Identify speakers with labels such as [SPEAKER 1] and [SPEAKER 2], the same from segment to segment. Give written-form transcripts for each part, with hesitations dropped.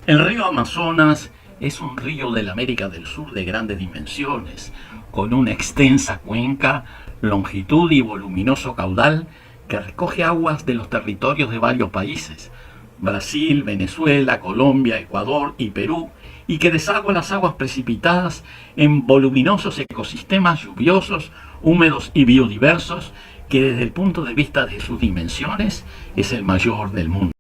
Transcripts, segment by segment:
[SPEAKER 1] El río Amazonas es un río de la América del Sur de grandes dimensiones, con una extensa cuenca, longitud y voluminoso caudal que recoge aguas de los territorios de varios países, Brasil, Venezuela, Colombia, Ecuador y Perú, y que desagua las aguas precipitadas en voluminosos ecosistemas lluviosos, húmedos y biodiversos, que desde el punto de vista de sus dimensiones es el mayor del mundo.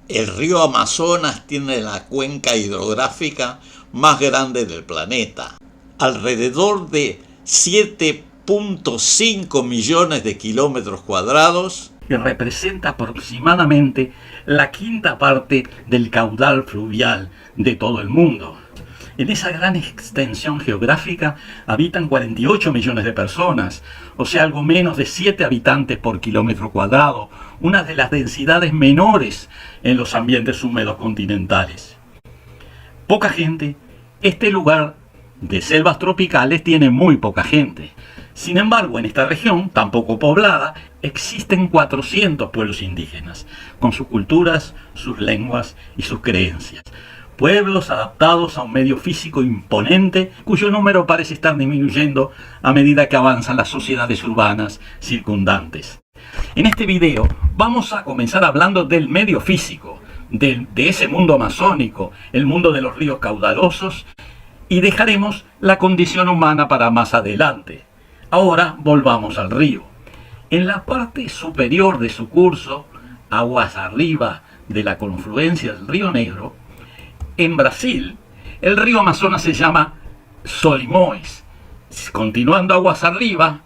[SPEAKER 2] El río Amazonas tiene la cuenca hidrográfica más grande del planeta. Alrededor de 7.5 millones de kilómetros cuadrados.
[SPEAKER 1] Que representa aproximadamente la quinta parte del caudal fluvial de todo el mundo. En esa gran extensión geográfica habitan 48 millones de personas, o sea, algo menos de 7 habitantes por kilómetro cuadrado, una de las densidades menores en los ambientes húmedos continentales. Poca gente. Este lugar de selvas tropicales tiene muy poca gente. Sin embargo, en esta región, tan poco poblada, existen 400 pueblos indígenas, con sus culturas, sus lenguas y sus creencias. Pueblos adaptados a un medio físico imponente, cuyo número parece estar disminuyendo a medida que avanzan las sociedades urbanas circundantes. En este video vamos a comenzar hablando del medio físico, de ese mundo amazónico, el mundo de los ríos caudalosos, y dejaremos la condición humana para más adelante. Ahora volvamos al río. En la parte superior de su curso, aguas arriba de la confluencia del río Negro, en Brasil, el río Amazonas se llama Solimões. Continuando aguas arriba,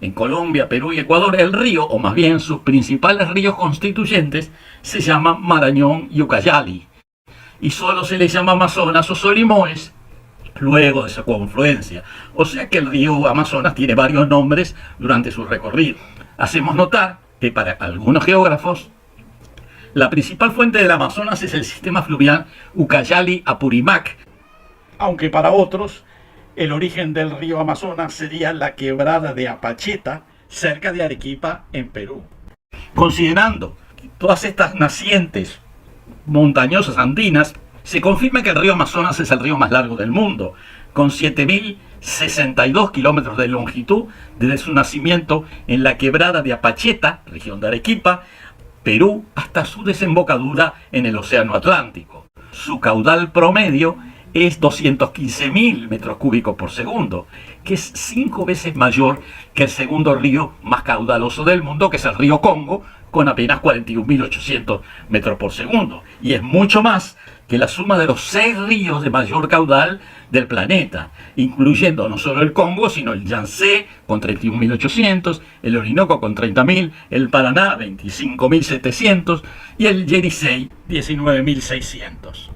[SPEAKER 1] en Colombia, Perú y Ecuador, el río, o más bien sus principales ríos constituyentes, se llaman Marañón y Ucayali. Y solo se les llama Amazonas o Solimões luego de su confluencia. O sea que el río Amazonas tiene varios nombres durante su recorrido. Hacemos notar que para algunos geógrafos, la principal fuente del Amazonas es el sistema fluvial Ucayali-Apurimac, aunque para otros el origen del río Amazonas sería la quebrada de Apacheta, cerca de Arequipa, en Perú. Considerando todas estas nacientes montañosas andinas, se confirma que el río Amazonas es el río más largo del mundo, con 7.062 kilómetros de longitud desde su nacimiento en la quebrada de Apacheta, región de Arequipa, Perú, hasta su desembocadura en el Océano Atlántico. Su caudal promedio es 215.000 metros cúbicos por segundo, que es 5 veces mayor que el segundo río más caudaloso del mundo, que es el río Congo, con apenas 41.800 metros por segundo. Y es mucho más que la suma de los 6 ríos de mayor caudal del planeta, incluyendo no solo el Congo, sino el Yangtze con 31.800, el Orinoco con 30.000, el Paraná 25.700 y el Yenisei 19.600.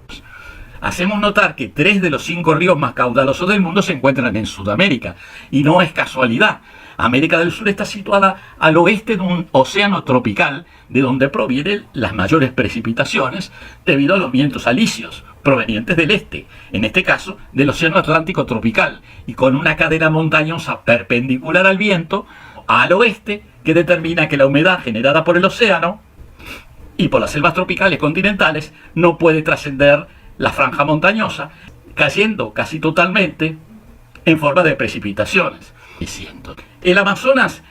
[SPEAKER 1] Hacemos notar que 3 de los 5 ríos más caudalosos del mundo se encuentran en Sudamérica, y no es casualidad. América del Sur está situada al oeste de un océano tropical, de donde provienen las mayores precipitaciones debido a los vientos alisios provenientes del este, en este caso del océano Atlántico tropical, y con una cadena montañosa perpendicular al viento al oeste que determina que la humedad generada por el océano y por las selvas tropicales continentales no puede trascender la franja montañosa, cayendo casi totalmente en forma de precipitaciones. El Amazonas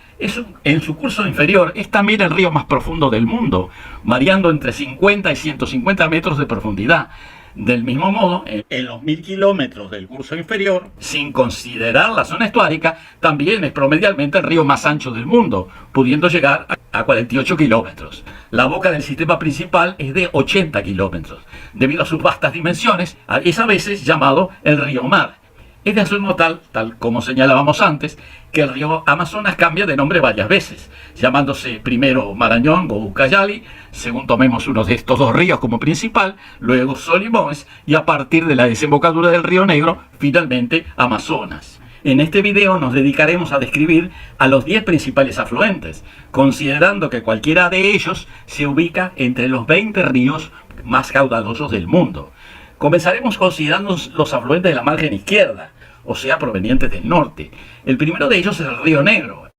[SPEAKER 1] en su curso inferior es también el río más profundo del mundo, variando entre 50 y 150 metros de profundidad. Del mismo modo, en los 1.000 kilómetros del curso inferior, sin considerar la zona estuárica, también es promedialmente el río más ancho del mundo, pudiendo llegar a 48 kilómetros. La boca del sistema principal es de 80 kilómetros. Debido a sus vastas dimensiones, es a veces llamado el río mar. Es de asombro tal como señalábamos antes, que el río Amazonas cambia de nombre varias veces, llamándose primero Marañón o Ucayali, según tomemos uno de estos 2 ríos como principal, luego Solimões, y a partir de la desembocadura del río Negro, finalmente Amazonas. En este video nos dedicaremos a describir a los 10 principales afluentes, considerando que cualquiera de ellos se ubica entre los 20 ríos más caudalosos del mundo. Comenzaremos considerando los afluentes de la margen izquierda, o sea, provenientes del norte. El primero de ellos es el río Negro,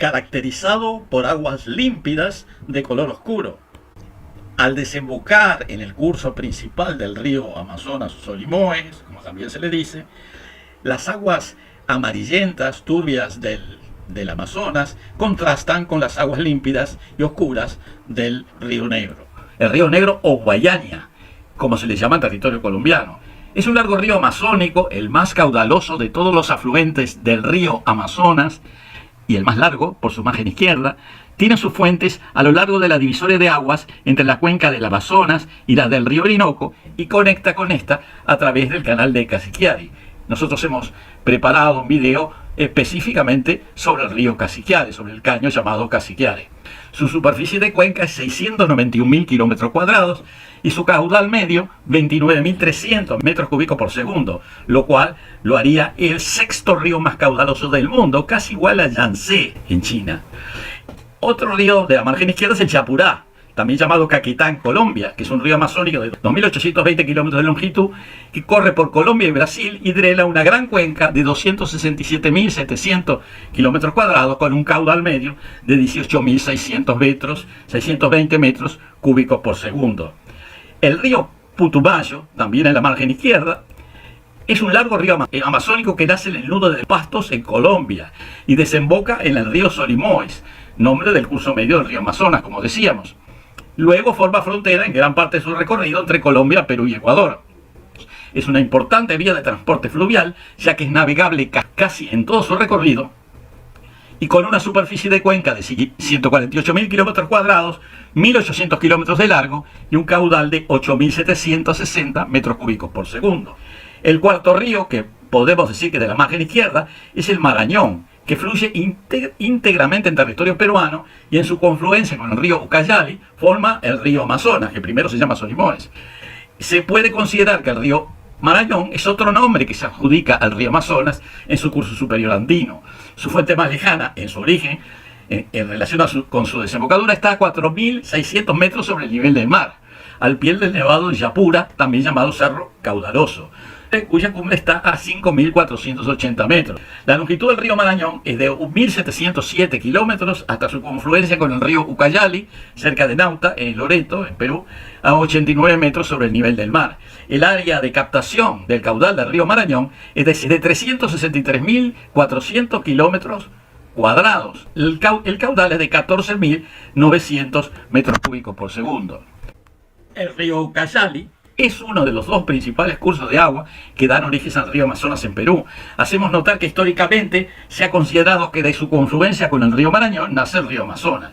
[SPEAKER 1] caracterizado por aguas límpidas de color oscuro. Al desembocar en el curso principal del río Amazonas o Solimões, como también se le dice, las aguas amarillentas, turbias del Amazonas contrastan con las aguas límpidas y oscuras del Río Negro. El Río Negro o Guayania, como se le llama en territorio colombiano. Es un largo río amazónico, el más caudaloso de todos los afluentes del río Amazonas y el más largo por su margen izquierda. Tiene sus fuentes a lo largo de la divisoria de aguas entre la cuenca del Amazonas y la del río Orinoco y conecta con esta a través del canal de Casiquiare. Nosotros hemos preparado un video específicamente sobre el río Casiquiare, sobre el caño llamado Casiquiare. Su superficie de cuenca es 691.000 kilómetros cuadrados y su caudal medio 29.300 metros cúbicos por segundo, lo cual lo haría el sexto río más caudaloso del mundo, casi igual a Yangtze en China. Otro río de la margen izquierda es el Chapurá, también llamado Caquetá en Colombia, que es un río amazónico de 2.820 kilómetros de longitud que corre por Colombia y Brasil y drena una gran cuenca de 267.700 kilómetros cuadrados con un caudal medio de 18.620 metros cúbicos por segundo. El río Putumayo, también en la margen izquierda, es un largo río amazónico que nace en el nudo de Pastos en Colombia y desemboca en el río Solimões, nombre del curso medio del río Amazonas, como decíamos. Luego forma frontera en gran parte de su recorrido entre Colombia, Perú y Ecuador. Es una importante vía de transporte fluvial, ya que es navegable casi en todo su recorrido y con una superficie de cuenca de 148.000 kilómetros cuadrados, 1.800 kilómetros de largo y un caudal de 8.760 metros cúbicos por segundo. El cuarto río, que podemos decir que de la margen izquierda, es el Marañón, que fluye íntegramente en territorio peruano y en su confluencia con el río Ucayali forma el río Amazonas, que primero se llama Solimões. Se puede considerar que el río Marañón es otro nombre que se adjudica al río Amazonas en su curso superior andino. Su fuente más lejana en su origen, en relación con su desembocadura, está a 4.600 metros sobre el nivel del mar, al pie del nevado de Yapura, también llamado Cerro Caudaloso, cuya cumbre está a 5.480 metros. La longitud del río Marañón es de 1.707 kilómetros hasta su confluencia con el río Ucayali, cerca de Nauta, en Loreto, en Perú, a 89 metros sobre el nivel del mar. El área de captación del caudal del río Marañón es de 363.400 kilómetros cuadrados. El caudal es de 14.900 metros cúbicos por segundo. El río Ucayali es uno de los dos principales cursos de agua que dan origen al río Amazonas en Perú. Hacemos notar que históricamente se ha considerado que de su confluencia con el río Marañón nace el río Amazonas.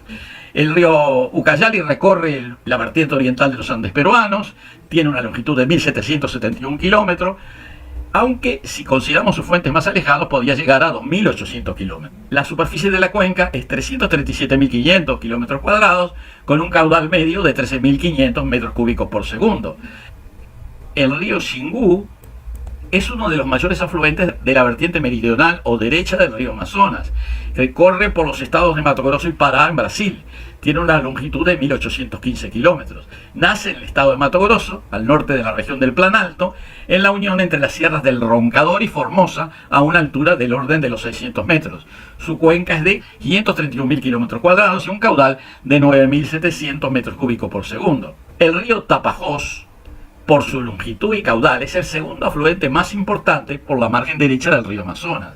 [SPEAKER 1] El río Ucayali recorre la vertiente oriental de los Andes peruanos, tiene una longitud de 1.771 kilómetros, aunque si consideramos sus fuentes más alejados podría llegar a 2.800 kilómetros. La superficie de la cuenca es 337.500 kilómetros cuadrados, con un caudal medio de 13.500 metros cúbicos por segundo. El río Xingu es uno de los mayores afluentes de la vertiente meridional o derecha del río Amazonas, que corre por los estados de Mato Grosso y Pará en Brasil. Tiene una longitud de 1.815 kilómetros. Nace en el estado de Mato Grosso, al norte de la región del Planalto, en la unión entre las sierras del Roncador y Formosa, a una altura del orden de los 600 metros. Su cuenca es de 531.000 kilómetros cuadrados y un caudal de 9.700 metros cúbicos por segundo. El río Tapajós, por su longitud y caudal, es el segundo afluente más importante por la margen derecha del río Amazonas.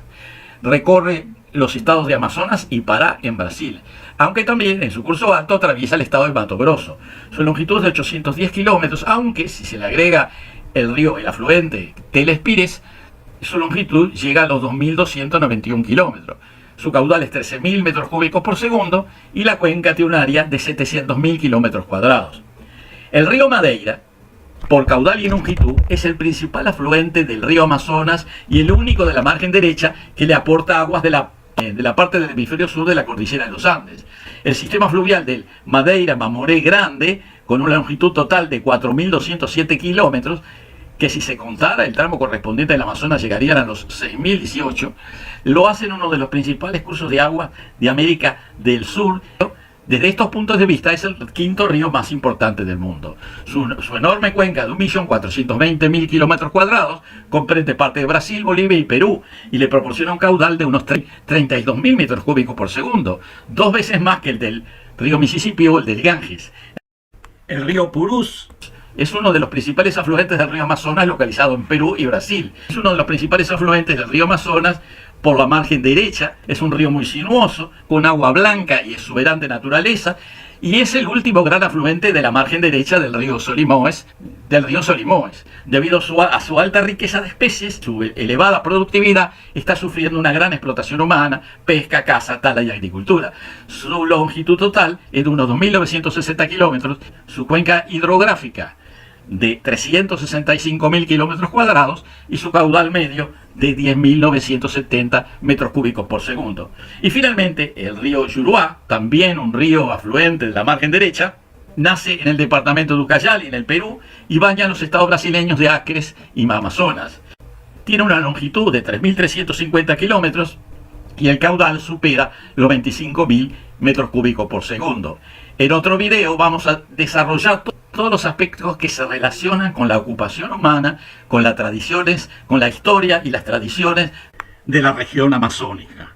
[SPEAKER 1] Recorre los estados de Amazonas y Pará en Brasil, aunque también en su curso alto atraviesa el estado de Mato Grosso. Su longitud es de 810 kilómetros, aunque si se le agrega el afluente Telespires, su longitud llega a los 2.291 kilómetros. Su caudal es 13.000 metros cúbicos por segundo y la cuenca tiene un área de 700.000 kilómetros cuadrados. El río Madeira, por caudal y longitud, es el principal afluente del río Amazonas y el único de la margen derecha que le aporta aguas de la parte del hemisferio sur de la cordillera de los Andes. El sistema fluvial del Madeira-Mamoré Grande, con una longitud total de 4.207 kilómetros, que si se contara el tramo correspondiente al Amazonas llegarían a los 6.018, lo hacen uno de los principales cursos de agua de América del Sur, Desde estos puntos de vista es el quinto río más importante del mundo. Su enorme cuenca de 1.420.000 kilómetros cuadrados comprende parte de Brasil, Bolivia y Perú y le proporciona un caudal de unos 32.000 metros cúbicos por segundo, 2 veces más que el del río Mississippi o el del Ganges. El río Purús es uno de los principales afluentes del río Amazonas localizado en Perú y Brasil. Es uno de los principales afluentes del río Amazonas por la margen derecha. Es un río muy sinuoso, con agua blanca y exuberante naturaleza, y es el último gran afluente de la margen derecha del río Solimões, Debido a su alta riqueza de especies, su elevada productividad, está sufriendo una gran explotación humana, pesca, caza, tala y agricultura. Su longitud total es de unos 2.960 kilómetros, su cuenca hidrográfica de 365.000 kilómetros cuadrados y su caudal medio de 10.970 metros cúbicos por segundo. Y finalmente, el río Juruá, también un río afluente de la margen derecha, nace en el departamento de Ucayali, en el Perú, y baña los estados brasileños de Acre y Amazonas. Tiene una longitud de 3.350 kilómetros y el caudal supera los 25.000 metros cúbicos por segundo. En otro video vamos a desarrollar todos los aspectos que se relacionan con la ocupación humana, con las tradiciones, con la historia y las tradiciones de la región amazónica.